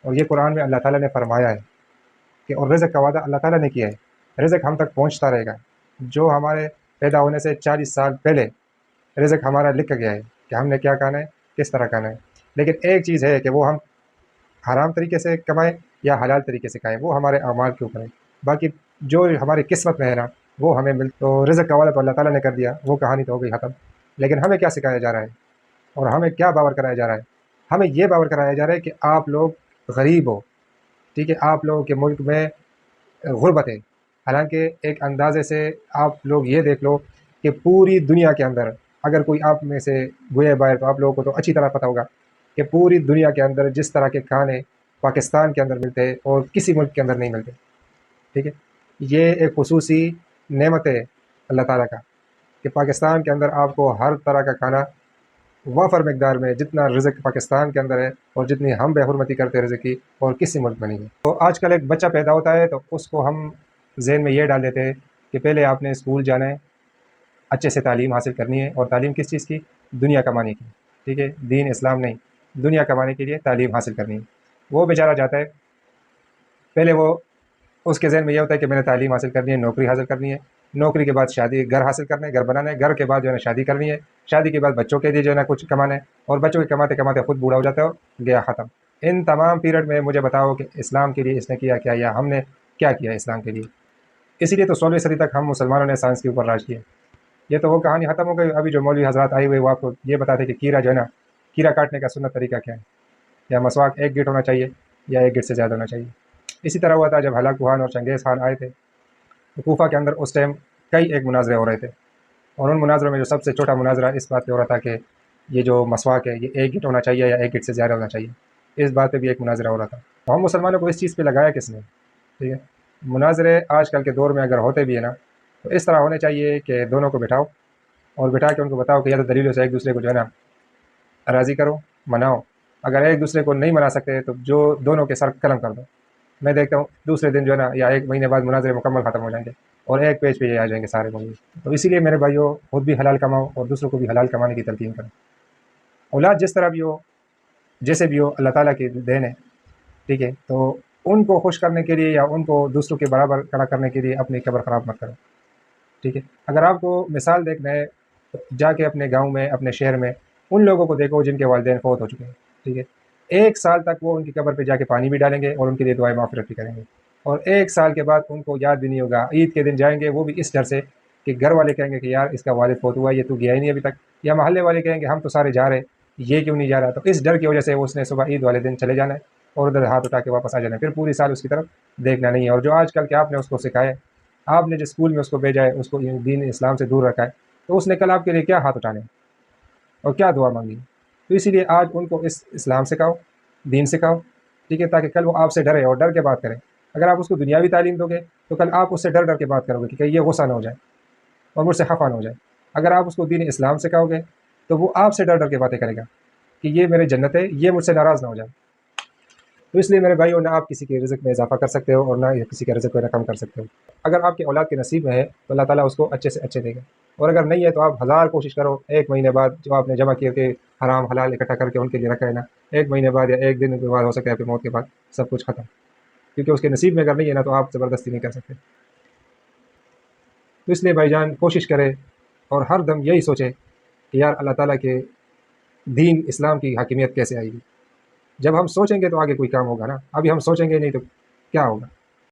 اور یہ قرآن میں اللہ تعالیٰ نے فرمایا ہے کہ اور رزق کا وعدہ اللہ تعالیٰ نے کیا ہے، رزق ہم تک پہنچتا رہے گا۔ جو ہمارے پیدا ہونے سے 40 سال پہلے رزق ہمارا لکھ گیا ہے کہ ہم نے کیا کھانا ہے، کس طرح کھانا ہے، لیکن ایک چیز ہے کہ وہ ہم حرام طریقے سے کمائیں یا حلال طریقے سے کھائیں، وہ ہمارے اعمال کے اوپر ہے۔ باقی جو ہماری قسمت میں ہے نا وہ ہمیں تو رزق کا وعدہ تو اللہ تعالیٰ نے کر دیا، وہ کہانی تو ہو گئی ختم۔ لیکن ہمیں کیا سکھایا جا رہا ہے اور ہمیں کیا باور کرایا جا رہا ہے؟ ہمیں یہ باور کرایا جا رہا ہے کہ آپ لوگ غریب ہو، ٹھیک ہے، آپ لوگوں کے ملک میں غربت ہے۔ حالانکہ ایک اندازے سے آپ لوگ یہ دیکھ لو کہ پوری دنیا کے اندر اگر کوئی آپ میں سے گوئے باہر تو آپ لوگوں کو تو اچھی طرح پتہ ہوگا کہ پوری دنیا کے اندر جس طرح کے کھانے پاکستان کے اندر ملتے ہیں اور کسی ملک کے اندر نہیں ملتے، ٹھیک ہے۔ یہ ایک خصوصی نعمت ہے اللہ تعالیٰ کا کہ پاکستان کے اندر آپ کو ہر طرح کا کھانا وافر مقدار میں، جتنا رزق پاکستان کے اندر ہے اور جتنی ہم بے حرمتی کرتے ہیں رزق کی، اور کسی ملک میں نہیں ہے۔ تو آج کل ایک بچہ پیدا ہوتا ہے تو اس کو ہم ذہن میں یہ ڈال دیتے ہیں کہ پہلے آپ نے اسکول جانا ہے، اچھے سے تعلیم حاصل کرنی ہے، اور تعلیم کس چیز کی؟ دنیا کمانے کی، ٹھیک ہے، دین اسلام نہیں، دنیا کمانے کے لیے تعلیم حاصل کرنی ہے۔ وہ بیچارہ جاتا ہے، پہلے وہ اس کے ذہن میں یہ ہوتا ہے کہ میں نے تعلیم حاصل کرنی ہے، نوکری حاصل کرنی ہے، نوکری کے بعد شادی، گھر حاصل کرنا ہے، گھر بنانا ہے، گھر کے بعد جو ہے نا شادی کرنی ہے، شادی کے بعد بچوں کے لیے جو ہے نا کچھ کمانا ہے، اور بچوں کے کماتے کماتے خود بوڑھا ہو جاتا ہے اور گیا ختم۔ ان تمام پیریڈ میں مجھے بتاؤ کہ اسلام کے لیے اس نے کیا کیا، یا ہم نے کیا کیا اسلام کے لیے؟ اسی لیے تو 16ویں صدی تک ہم مسلمانوں نے سائنس کے اوپر راج کیا۔ یہ تو وہ کہانی ختم ہو گئی۔ ابھی جو مولوی حضرات آئے ہوئے وہ آپ کو یہ بتاتے کہ کیڑا جو ہے نا، کیڑا کاٹنے کا سنت طریقہ کیا ہے، یا مسواک ایک گٹ ہونا چاہیے یا ایک گٹ سے زیادہ ہونا چاہیے۔ اسی طرح ہوا تھا جب ہلاکو خان اور چنگیز خان آئے تھے کوفہ کے اندر، اس ٹائم کئی ایک مناظرے ہو رہے تھے، اور ان مناظروں میں جو سب سے چھوٹا مناظرہ اس بات پہ ہو رہا تھا کہ یہ جو مسواک ہے یہ ایک گٹ ہونا چاہیے یا ایک گٹ سے زیادہ ہونا چاہیے، اس بات پہ بھی ایک مناظرہ ہو رہا تھا۔ تو ہم مسلمانوں کو اس چیز پہ لگایا کس نے؟ ٹھیک ہے، مناظرے آج کل کے دور میں اگر ہوتے بھی ہیں نا تو اس طرح ہونے چاہیے کہ دونوں کو بٹھاؤ اور بٹھا کے ان کو بتاؤ کہ یا تو دلیلوں سے ایک دوسرے کو جو ہے نا راضی کرو، مناؤ۔ اگر ایک دوسرے کو نہیں منا سکتے تو جو دونوں کے سر قلم کر دو۔ میں دیکھتا ہوں دوسرے دن جو ہے نا یا ایک مہینے بعد مناظرے مکمل ختم ہو جائیں گے اور ایک پیج پہ یہ آ جائیں گے سارے موضوع۔ تو اسی لیے میرے بھائیوں، خود بھی حلال کماؤ اور دوسروں کو بھی حلال کمانے کی تلقین کرو۔ اولاد جس طرح بھی ہو، جیسے بھی ہو، اللہ تعالیٰ کی دین ہے، ٹھیک ہے، تو ان کو خوش کرنے کے لیے یا ان کو دوسروں کے برابر کھڑا کرنے کے لیے اپنی قبر خراب مت کرو، ٹھیک ہے۔ اگر آپ کو مثال دیکھنا ہے تو جا کے اپنے گاؤں میں، اپنے شہر میں ان لوگوں کو دیکھو جن کے والدین فوت ہو چکے ہیں، ٹھیک ہے۔ 1 سال تک وہ ان کی قبر پہ جا کے پانی بھی ڈالیں گے اور ان کے لیے دعائیں مغفرت بھی کریں گے، اور 1 سال کے بعد ان کو یاد بھی نہیں ہوگا۔ عید کے دن جائیں گے وہ بھی اس ڈر سے کہ گھر والے کہیں گے کہ یار اس کا والد فوت ہوا، یہ تو گیا ہی نہیں ابھی تک، یا محلے والے کہیں گے ہم تو سارے جا رہے، یہ کیوں نہیں جا رہا؟ تو اس ڈر کی وجہ سے اس نے صبح عید والے دن چلے جانا ہے اور ادھر ہاتھ اٹھا کے واپس آ جانا ہے، پھر پوری سال اس کی طرف دیکھنا نہیں ہے۔ اور جو آج کل کے آپ نے اس کو سکھایا ہے، آپ نے جو اسکول میں اس کو بھیجا ہے، اس کو دین اسلام سے دور رکھا ہے، تو اس نے کل آپ کے لیے کیا ہاتھ اٹھانے اور کیا دعا مانگی؟ تو اسی لیے آج ان کو اس اسلام سکھاؤ، دین سکھاؤ، ٹھیک ہے، تاکہ کل وہ آپ سے ڈرے اور ڈر کے بات کریں۔ اگر آپ اس کو دنیاوی تعلیم دو گے تو کل آپ اس سے ڈر ڈر کے بات کرو گے کہ کہیں یہ غصہ نہ ہو جائے اور مجھ سے خفا نہ ہو جائے۔ اگر آپ اس کو دین اسلام سکھاؤ گے تو وہ آپ سے ڈر ڈر کے باتیں کرے گا کہ یہ میرے جنت ہے، یہ مجھ سے ناراض نہ ہو جائے۔ تو اس لیے میرے بھائیوں، نہ آپ کسی کے رزق میں اضافہ کر سکتے ہو اور نہ کسی کے رزق کو کم کر سکتے ہو۔ اگر آپ کے اولاد کے نصیب میں ہے تو اللہ تعالیٰ اس کو اچھے سے اچھے دے گا، اور اگر نہیں ہے تو آپ 1000 کوشش کرو، 1 مہینے بعد جو آپ نے جمع کیے کہ حرام حلال اکٹھا کر کے ان کے لیے رکھا ہے نا، 1 مہینے بعد یا 1 دن کے بعد، ہو سکتا ہے پھر موت کے بعد سب کچھ ختم، کیونکہ اس کے نصیب میں اگر نہیں ہے نا تو آپ زبردستی نہیں کر سکتے۔ تو اس لیے بھائی جان کوشش کرے اور ہر دم یہی سوچے کہ یار اللہ تعالیٰ کے دین اسلام کی حاکمیت کیسے آئے گی۔ جب ہم سوچیں گے تو آگے کوئی کام ہوگا نا، ابھی ہم سوچیں گے نہیں تو کیا ہوگا؟